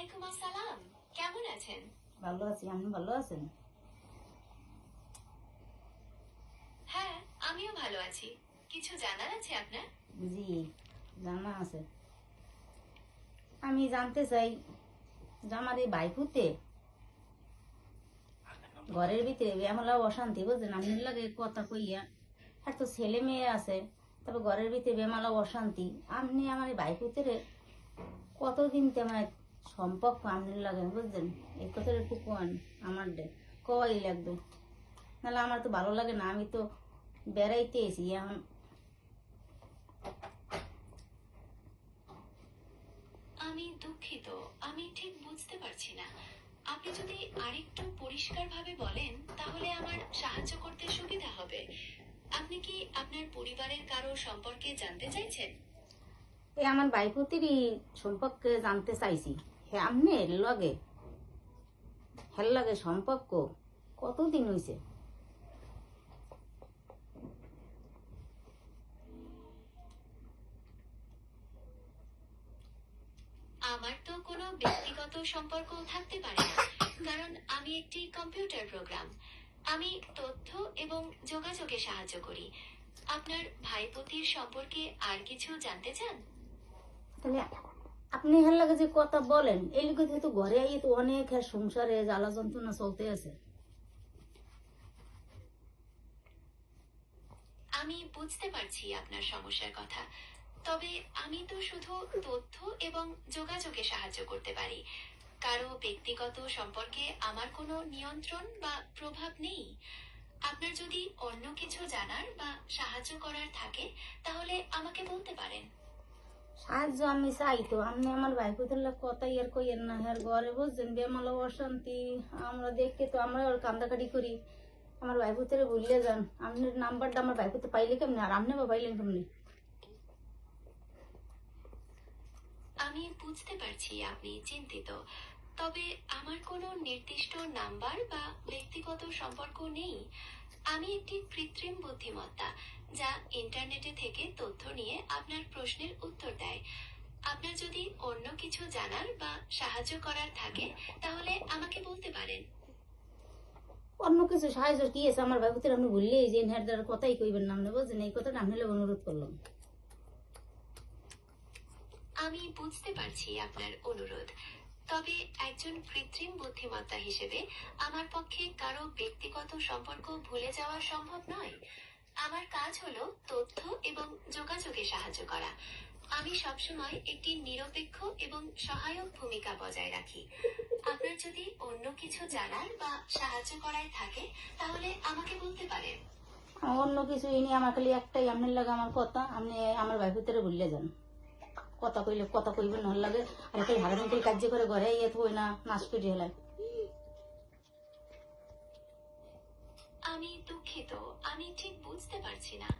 ওয়ালাইকুম আসসালাম। কেমন আছেন? ভালো আছি। আপনি ভালো আছেন? হ্যাঁ, আমিও ভালো আছি। কিছু জানার আছে আপনার? জি, জানা আছে। আমি জানতে চাই যে আমার এই বাইকুতে ঘরের ভিতরে বেমলা অশান্তি, বুঝছেন? আপনার লাগে কথা কইয়া আর তো ছেলে মেয়ে আছে, তবে ঘরের ভিতরে বেমালা অশান্তি। আপনি আমার এই বাইকুতে কতদিন তেমন সম্পর্ক আপনার লাগে, বুঝছেন? এই কথাটা একটু কোন আমার কই লাগবে, নাহলে আমার তো ভালো লাগে না। আমি তো বেড়াইতে এসি এখন। আমি দুঃখিত, আমি ঠিক বুঝতে পারছি না। আপনি যদি আরেকটু পরিষ্কারভাবে বলেন তাহলে আমার সাহায্য করতে সুবিধা হবে। আপনি কি আপনার পরিবারের কারো সম্পর্কে জানতে চাইছেন? এই আমার বাইকুতিরই সম্পর্কে জানতে চাইছি। হ্যাঁ, আপনার লগে হের লাগে সম্পর্ক কতদিন হয়েছে? আমার তো কোনো ব্যক্তিগত সম্পর্ক থাকতে পারে না, কারণ আমি একটি কম্পিউটার প্রোগ্রাম। আমি তথ্য এবং যোগাযোগে সাহায্য করি। আপনার ভাইপতির সম্পর্কে আর কিছু জানতে চান? তাহলে আপনি হের লাগে যে কথা বলেন, এই লোকে তো ঘরে আইয়ে তো অনেক সংসারে জ্বালা যন্ত্রণা চলতে আছে। আমি বুঝতে পারছি আপনার সমস্যার কথা, তবে আমি তো শুধু তথ্য এবং যোগাযোগে সাহায্য করতে পারি। কারো ব্যক্তিগত সম্পর্কে আমার কোনো নিয়ন্ত্রণ বা প্রভাব নেই। আপনার যদি অন্য কিছু জানার বা সাহায্য করার থাকে তাহলে আমাকে বলতে পারেন। সাহায্য আমি চাই তো, আপনি আমার বাইকুতের লাগে কথা ইয়ার কইয়ের না। হের ঘরে বুঝছেন বেমালা অশান্তি, আমরা দেখে তো আমরা ওর কান্দাকাটি করি। আমার বাইকুতেরে ভুলিয়ে যান। আপনার নাম্বারটা আমার বাইকুতে পাইলে কেমনি, আর আপনি বা পাইলেন কেমনি? আমি বুঝতে পারছি আপনি চিন্তিত, তবে আমার কোনো নির্দিষ্ট নাম্বার বা ব্যক্তিগত সম্পর্ক নেই। আমি একটি কৃত্রিম বুদ্ধিমত্তা, যা ইন্টারনেটে থেকে তথ্য নিয়ে আপনার প্রশ্নের উত্তর দেয়। আপনার যদি অন্য কিছু জানার বা সাহায্য করার থাকে তাহলে আমাকে বলতে পারেন। অন্য কিছু সাহায্য কি আছে? আমার বাইকুতের আপনি ভুললেই যে হের দ্বারা কথাই কইবেন না। আপনি বুঝছেন, এই কথাটা আপনি লাগে অনুরোধ করলাম। আমি বুঝতে পারছি আপনার অনুরোধ, তবে একজন কৃত্রিম বুদ্ধিমত্তা হিসেবে আমার পক্ষে কারো ব্যক্তিগত সম্পর্ক ভুলে যাওয়া সম্ভব নয়। আমার কাজ হলো তথ্য এবং যোগাযোগে সাহায্য করা। আমি সবসময় একটি নিরপেক্ষ এবং সহায়ক ভূমিকা বজায় রাখি। আপনার যদি অন্য কিছু জানার বা সাহায্য করার থাকে তাহলে আমাকে বলতে পারেন। অন্য কিছু ইনি আমার খালি একটাই, আপনার লাগে আমার কথা। আপনি আমার বাইকুতেরে ভুলিয়ে যান। কথা কইলে কথা কইবেন নহল লাগে, আর একটা হারামিন করে কার্য করে ঘরে ইয়ে থই না, নাশ করে হেলায়। আমি দুঃখিত, আমি ঠিক বুঝতে পারছি না।